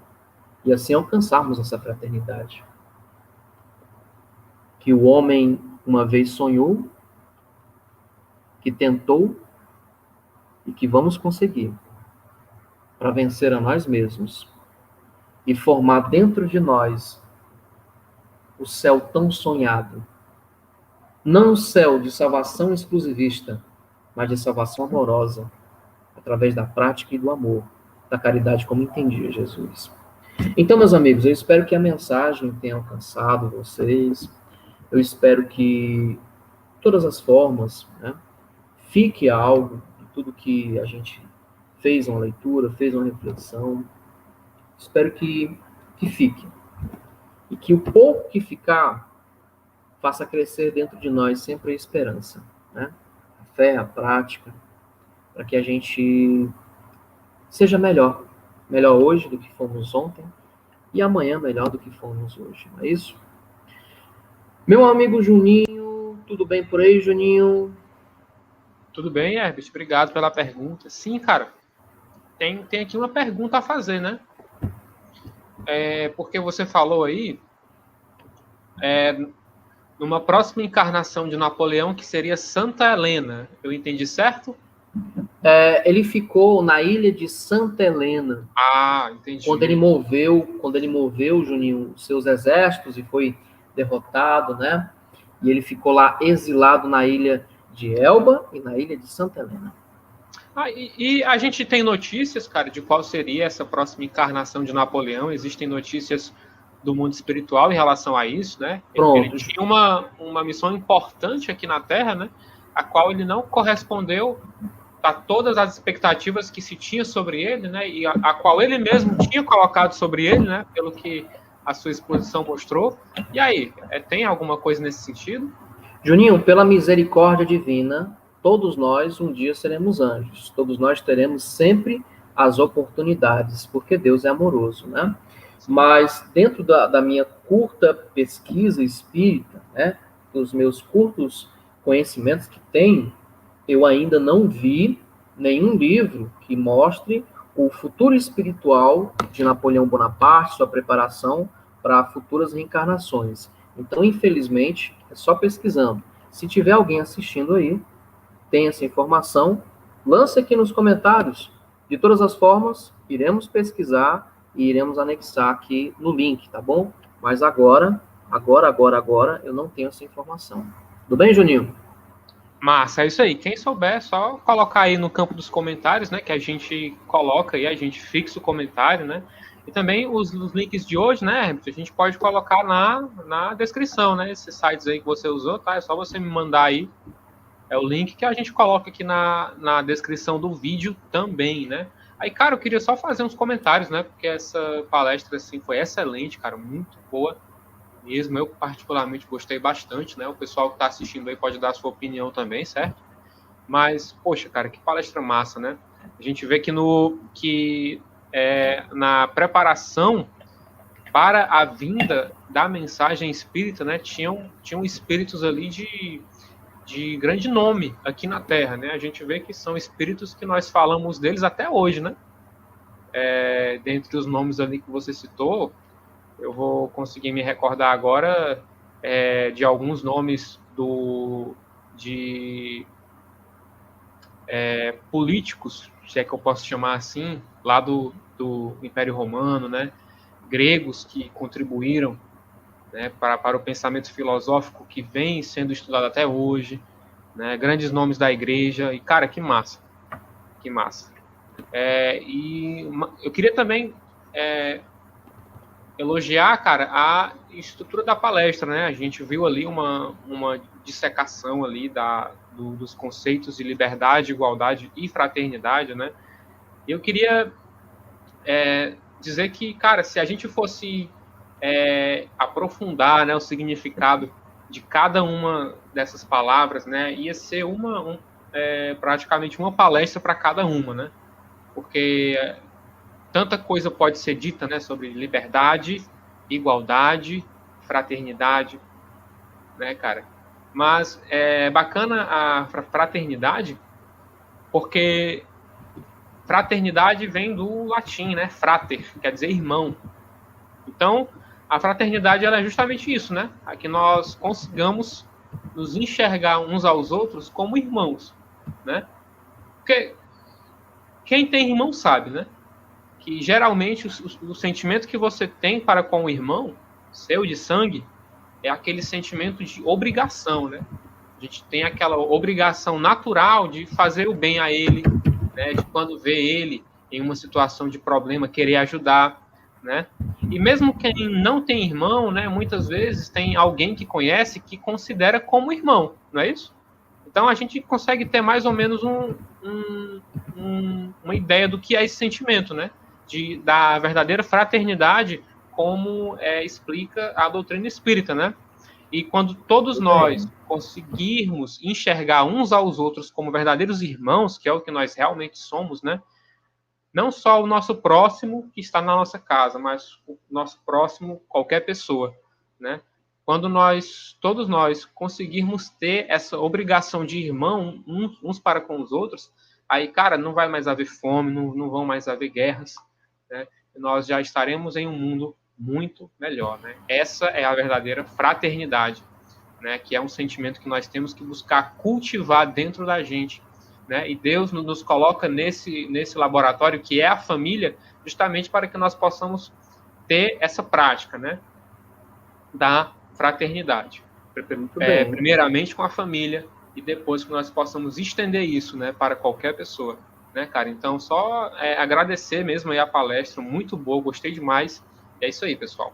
[SPEAKER 1] e assim alcançarmos essa fraternidade. Que o homem uma vez sonhou, que tentou, e que vamos conseguir, para vencer a nós mesmos e formar dentro de nós o céu tão sonhado. Não o céu de salvação exclusivista, mas de salvação amorosa, através da prática e do amor, da caridade como entendia Jesus. Então, meus amigos, eu espero que a mensagem tenha alcançado vocês. Eu espero que, de todas as formas, né, fique algo de tudo que a gente fez uma leitura, fez uma reflexão. Espero que fique. E que o pouco que ficar faça crescer dentro de nós sempre a esperança, né? A fé, a prática, para que a gente seja melhor. Melhor hoje do que fomos ontem e amanhã melhor do que fomos hoje. Não é isso? Meu amigo Juninho, tudo bem por aí, Juninho?
[SPEAKER 2] Tudo bem, Herbert? Obrigado pela pergunta. Sim, cara. Tem aqui uma pergunta a fazer, né? Porque você falou aí, numa próxima encarnação de Napoleão, que seria Santa Helena. Eu entendi certo?
[SPEAKER 1] Ele ficou na ilha de Santa Helena.
[SPEAKER 2] Ah, entendi.
[SPEAKER 1] Quando ele moveu, Juninho, os seus exércitos e foi derrotado, né? E ele ficou lá exilado na ilha de Elba e na ilha de Santa Helena.
[SPEAKER 2] E a gente tem notícias, cara, de qual seria essa próxima encarnação de Napoleão. Existem notícias do mundo espiritual em relação a isso, né?
[SPEAKER 1] Pronto.
[SPEAKER 2] Ele tinha uma missão importante aqui na Terra, né? A qual ele não correspondeu a todas as expectativas que se tinha sobre ele, né? E a qual ele mesmo tinha colocado sobre ele, né? Pelo que a sua exposição mostrou. E aí, tem alguma coisa nesse sentido?
[SPEAKER 1] Juninho, pela misericórdia divina, todos nós um dia seremos anjos. Todos nós teremos sempre as oportunidades, porque Deus é amoroso, né? Mas dentro da minha curta pesquisa espírita, né? Dos meus curtos conhecimentos que tenho, eu ainda não vi nenhum livro que mostre o futuro espiritual de Napoleão Bonaparte, sua preparação para futuras reencarnações. Então, infelizmente, é só pesquisando. Se tiver alguém assistindo aí, tem essa informação, lance aqui nos comentários. De todas as formas, iremos pesquisar e iremos anexar aqui no link, tá bom? Mas agora, eu não tenho essa informação. Tudo bem, Juninho?
[SPEAKER 2] Massa, é isso aí. Quem souber, é só colocar aí no campo dos comentários, né? Que a gente coloca aí, a gente fixa o comentário, né? E também os links de hoje, né, Herbert, a gente pode colocar na descrição, né? Esses sites aí que você usou, tá? É só você me mandar aí o link que a gente coloca aqui na descrição do vídeo também, né? Aí, cara, eu queria só fazer uns comentários, né? Porque essa palestra, assim, foi excelente, cara, muito boa mesmo. Eu, particularmente, gostei bastante, né? O pessoal que está assistindo aí pode dar a sua opinião também, certo? Mas, poxa, cara, que palestra massa, né? A gente vê que na preparação para a vinda da mensagem espírita, né? Tinham espíritos ali de grande nome aqui na Terra, né? A gente vê que são espíritos que nós falamos deles até hoje, né? Dentre os nomes ali que você citou, eu vou conseguir me recordar agora de alguns nomes de políticos, se é que eu posso chamar assim, lá do Império Romano, né? Gregos que contribuíram, né, para o pensamento filosófico que vem sendo estudado até hoje, né? Grandes nomes da igreja, e cara, que massa, que massa. Eu queria também elogiar, cara, a estrutura da palestra, né? A gente viu ali uma dissecação ali dos conceitos de liberdade, igualdade e fraternidade, né? Eu queria dizer que, cara, se a gente fosse aprofundar, né, o significado de cada uma dessas palavras, né, ia ser praticamente uma palestra para cada uma, né? Porque tanta coisa pode ser dita, né, sobre liberdade, igualdade, fraternidade, né, cara? Mas é bacana a fraternidade, porque fraternidade vem do latim, né? Frater, quer dizer irmão. Então, a fraternidade ela é justamente isso, né? A que nós consigamos nos enxergar uns aos outros como irmãos, né? Porque quem tem irmão sabe, né? Que geralmente o sentimento que você tem para com o irmão, seu de sangue, é aquele sentimento de obrigação, né? A gente tem aquela obrigação natural de fazer o bem a ele, né? De quando vê ele em uma situação de problema, querer ajudar, né? E mesmo quem não tem irmão, né? Muitas vezes tem alguém que conhece que considera como irmão, não é isso? Então a gente consegue ter mais ou menos uma ideia do que é esse sentimento, né? Da verdadeira fraternidade, como explica a doutrina espírita, né? E quando todos nós conseguirmos enxergar uns aos outros como verdadeiros irmãos, que é o que nós realmente somos, né? Não só o nosso próximo que está na nossa casa, mas o nosso próximo, qualquer pessoa, né? Quando todos nós conseguirmos ter essa obrigação de irmão uns para com os outros, aí, cara, não vai mais haver fome, não vão mais haver guerras, né? Nós já estaremos em um mundo muito melhor, né? Essa é a verdadeira fraternidade, né? Que é um sentimento que nós temos que buscar cultivar dentro da gente, né? E Deus nos coloca nesse laboratório que é a família, justamente para que nós possamos ter essa prática, né? Da fraternidade. Primeiramente com a família e depois que nós possamos estender isso, né, para qualquer pessoa, né, cara? Então, só agradecer mesmo aí a palestra, muito boa, gostei demais. E é isso aí, pessoal.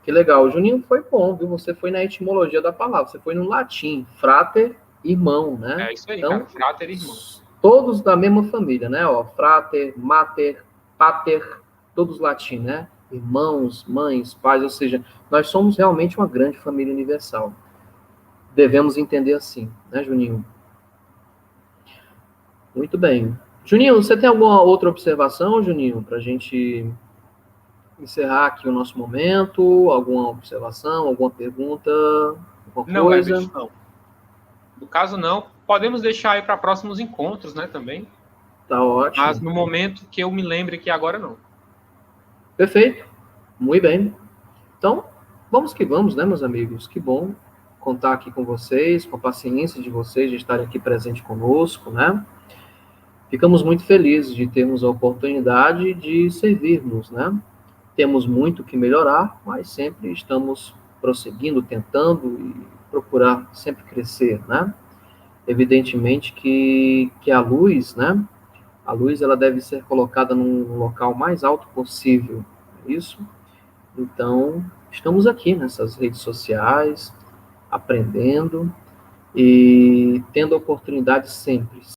[SPEAKER 1] Que legal. O Juninho foi bom, viu? Você foi na etimologia da palavra, você foi no latim, frater, irmão, né?
[SPEAKER 2] É isso aí, então, cara, frater, irmão.
[SPEAKER 1] Todos da mesma família, né? Ó, frater, mater, pater, todos latim, né? Irmãos, mães, pais, ou seja, nós somos realmente uma grande família universal. Devemos entender assim, né, Juninho? Muito bem. Juninho, você tem alguma outra observação, Juninho, para a gente encerrar aqui o nosso momento? Alguma observação, alguma pergunta, alguma coisa?
[SPEAKER 2] Não. No caso, não. Podemos deixar aí para próximos encontros, né, também.
[SPEAKER 1] Tá ótimo.
[SPEAKER 2] Mas no momento que eu me lembre que agora não.
[SPEAKER 1] Perfeito. Muito bem. Então, vamos que vamos, né, meus amigos? Que bom contar aqui com vocês, com a paciência de vocês de estarem aqui presente conosco, né? ficamos muito felizes de termos a oportunidade de servirmos, né? Temos muito que melhorar, mas sempre estamos prosseguindo, tentando e procurar sempre crescer, né? Evidentemente que a luz, né? A luz ela deve ser colocada num local mais alto possível, é isso? Então, estamos aqui nessas redes sociais, aprendendo e tendo a oportunidade sempre